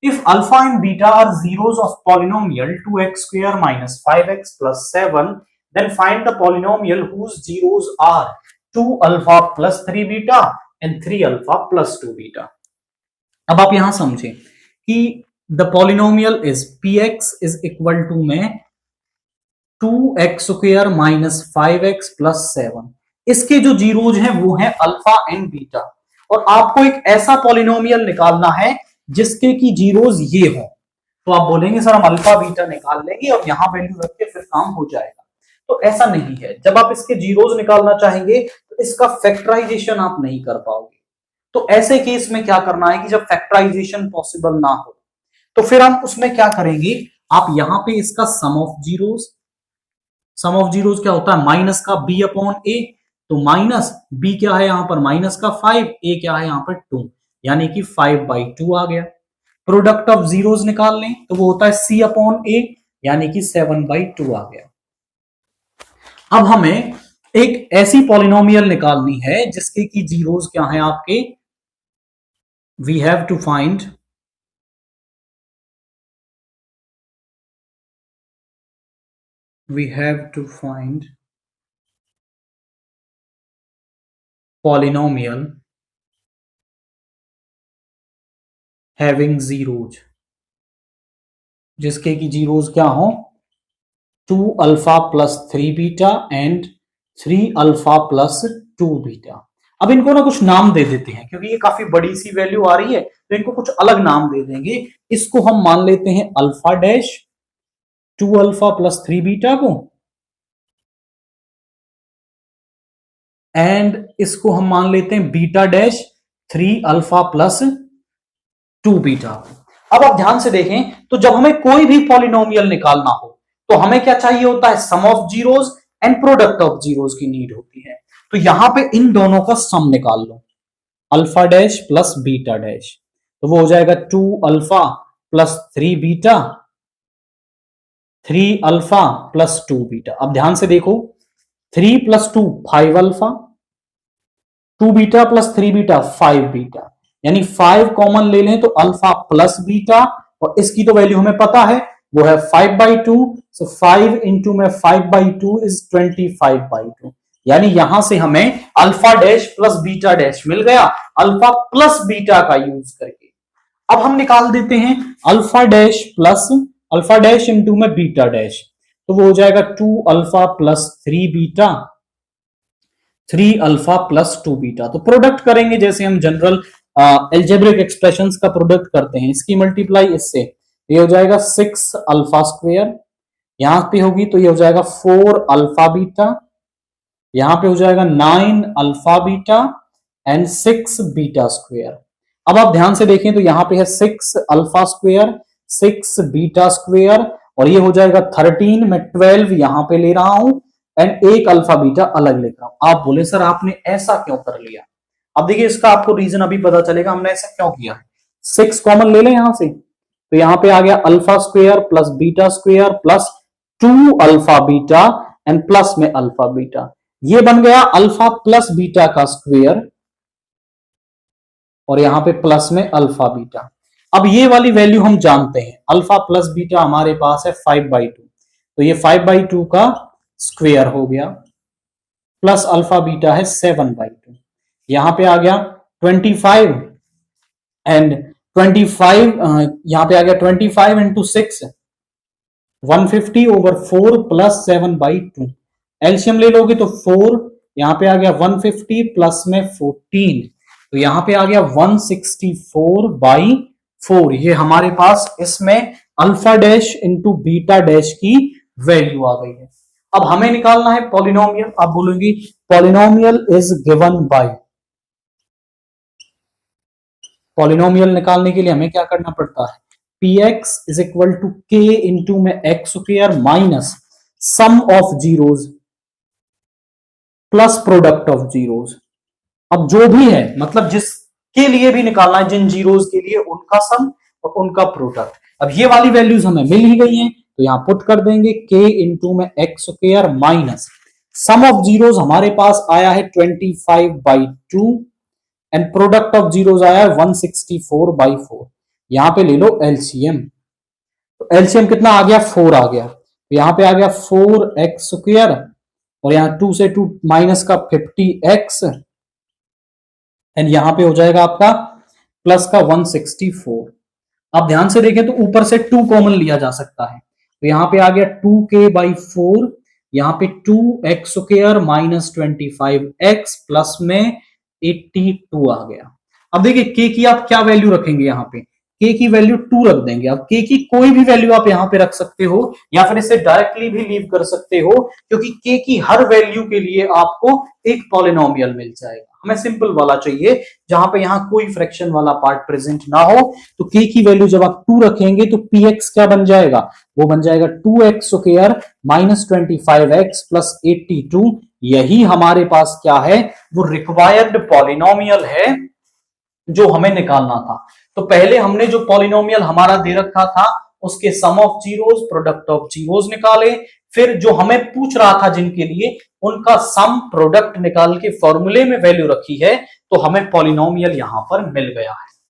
If alpha and beta are zeros of polynomial 2x square minus 5x plus 7, then find the polynomial whose zeros are 2 alpha plus 3 beta and 3 alpha plus 2 beta. अब आप यहां समझें कि the polynomial is px is equal to में 2x square minus 5x plus 7. इसके जो zeros हैं वो है अल्फा एंड बीटा, और आपको एक ऐसा पॉलिनोमियल निकालना है जिसके की जीरोज ये हो. तो आप बोलेंगे सर हम अल्फा बीटा निकाल लेंगे और यहां वैल्यू रख के फिर काम हो जाएगा. तो ऐसा नहीं है. जब आप इसके जीरोज निकालना चाहेंगे तो इसका फैक्टराइजेशन आप नहीं कर पाओगे. तो ऐसे केस में क्या करना है कि जब फैक्टराइजेशन पॉसिबल ना हो तो फिर हम उसमें क्या करेंगे, आप यहां पे इसका सम ऑफ जीरोज क्या होता है, माइनस का b अपॉन a. तो माइनस b क्या है यहां पर, माइनस का 5, a क्या है यहां पर 2, यानी कि 5/2 आ गया. प्रोडक्ट ऑफ जीरोज निकाल लें तो वो होता है c अपॉन a, यानी कि 7/2 आ गया. अब हमें एक ऐसी पॉलिनोमियल निकालनी है जिसके की जीरोज क्या है आपके, we have to find polynomial having zeros, जिसके की जीरोज क्या हो, 2 alpha plus 3 beta and 3 alpha plus 2 beta. अब इनको ना कुछ नाम दे देते हैं क्योंकि ये काफी बड़ी सी वैल्यू आ रही है, तो इनको कुछ अलग नाम दे देंगे. इसको हम मान लेते हैं alpha dash 2 alpha plus 3 beta को, एंड इसको हम मान लेते हैं beta dash 3 alpha plus 2 beta. अब आप ध्यान से देखें तो जब हमें कोई भी पॉलिनोमियल निकालना हो तो हमें क्या चाहिए होता है, sum of zeros and product of zeros की नीड होती है. तो यहां पे इन दोनों का सम निकाल लो, alpha dash plus beta dash, तो वो हो जाएगा 2 alpha plus 3 beta, 3 alpha plus 2 beta. अब ध्यान से देखो, 3 plus 2 5 alpha, 2 beta plus 3 beta 5 beta, यानी 5 कॉमन ले लें तो अल्फा प्लस बीटा, और इसकी तो वैल्यू हमें पता है वो है 5/2. सो 5 इंटू में 5/2 इज 25/2, यानी यहां से हमें alpha dash plus beta dash मिल गया अल्फा प्लस बीटा का यूज करके. अब हम निकाल देते हैं अल्फा डैश इंटू में बीटा डैश, तो वो हो जाएगा 2 alpha plus 3 beta, 3 alpha plus 2 beta. तो प्रोडक्ट करेंगे जैसे हम जनरल एल्जेब्रिक एक्सप्रेशंस का प्रोडक्ट करते हैं, इसकी मल्टीप्लाई इससे, ये हो जाएगा 6 अल्फा स्क्वायर, यहां पे होगी तो ये हो जाएगा 4 अल्फा बीटा, यहां पे हो जाएगा 9 alpha beta and 6 beta square. अब आप ध्यान से देखें तो यहां पे है 6 अल्फा स्क्वायर, 6 बीटा स्क्वायर, और ये हो जाएगा 13. मैं 12 यहां पे ले रहा हूं एंड 1 अल्फा बीटा अलग लेकर. आप बोले सर आपने ऐसा क्यों कर लिया, अब देखिए इसका आपको रीजन अभी पता चलेगा हमने ऐसा क्यों किया है. 6 कॉमन ले लें यहां से, तो यहां पे आ गया alpha square plus beta square plus 2 alpha beta and plus में अल्फा बीटा, ये बन गया अल्फा प्लस बीटा का स्क्वायर, और यहां पे प्लस में अल्फा बीटा. अब ये वाली वैल्यू हम जानते हैं, अल्फा प्लस बीटा हमारे पास है 5/2, तो ये 5/2 का स्क्वायर हो गया, प्लस अल्फा बीटा है 7/2, यहां पे आ गया 25 एंड 25 यहां पे आ गया 25 इंटू 6 150 ओवर 4 प्लस 7/2. एलसीएम ले लोगे तो 4, यहां पे आ गया 150 प्लस में 14, तो यहां पे आ गया 164/4. ये हमारे पास इसमें alpha dash into beta dash की वैल्यू आ गई है. अब हमें निकालना है पॉलिनोमियल. आप बोलेंगे polynomial is given by, polynomial निकालने के लिए हमें क्या करना पड़ता है, px is equal to k into में x square minus sum of zeros plus product of zeros. अब जो भी है मतलब जिसके लिए भी निकालना है, जिन जीरोज के लिए उनका सम और उनका प्रोडक्ट. अब ये वाली वैल्यूज हमें मिल ही गई हैं तो यहां पुट कर देंगे k इंटू में x square minus sum of zeros हमारे पास आया है 25/2 एंड प्रोडक्ट ऑफ जीरोज आया है 164/4. यहां पे ले लो एलसीएम। तो एलसीएम कितना आ गया, 4 आ गया। तो यहां पे आ गया 4x² और यहां 2 से 2 माइनस का 50x एंड यहां पे हो जाएगा आपका प्लस का 164। अब ध्यान से देखें तो ऊपर से 2 कॉमन लिया जा सकता है। तो यहां पे आ गया 2k/4, यहां पे 2x² माइनस 25x प्लस में 82 आ गया। अब देखिए k की आप क्या वैल्यू रखेंगे, यहां पे k की वैल्यू 2 रख देंगे। अब k की कोई भी वैल्यू आप यहां पे रख सकते हो या फिर इसे डायरेक्टली भी लीव कर सकते हो, क्योंकि k की हर वैल्यू के लिए आपको एक पॉलिनोमियल मिल जाएगा। हमें सिंपल वाला चाहिए जहां पे यहां कोई फ्रैक्शन वाला पार्ट प्रेजेंट ना हो। तो k की वैल्यू जब आप 2 रखेंगे तो px क्या बन जाएगा, वो बन जाएगा 2x² माइनस 25x प्लस 82। यही हमारे पास क्या है, वो रिक्वायर्ड पॉलिनोमियल है जो हमें निकालना था। तो पहले हमने जो पॉलिनोमियल हमारा दे रखा था उसके sum of zeros, product of zeros निकाले। फिर जो हमें पूछ रहा था जिनके लिए, उनका सम प्रोडक्ट निकाल के फॉर्मूले में वैल्यू रखी है, तो हमें पॉलिनोमियल यहां पर मिल गया है।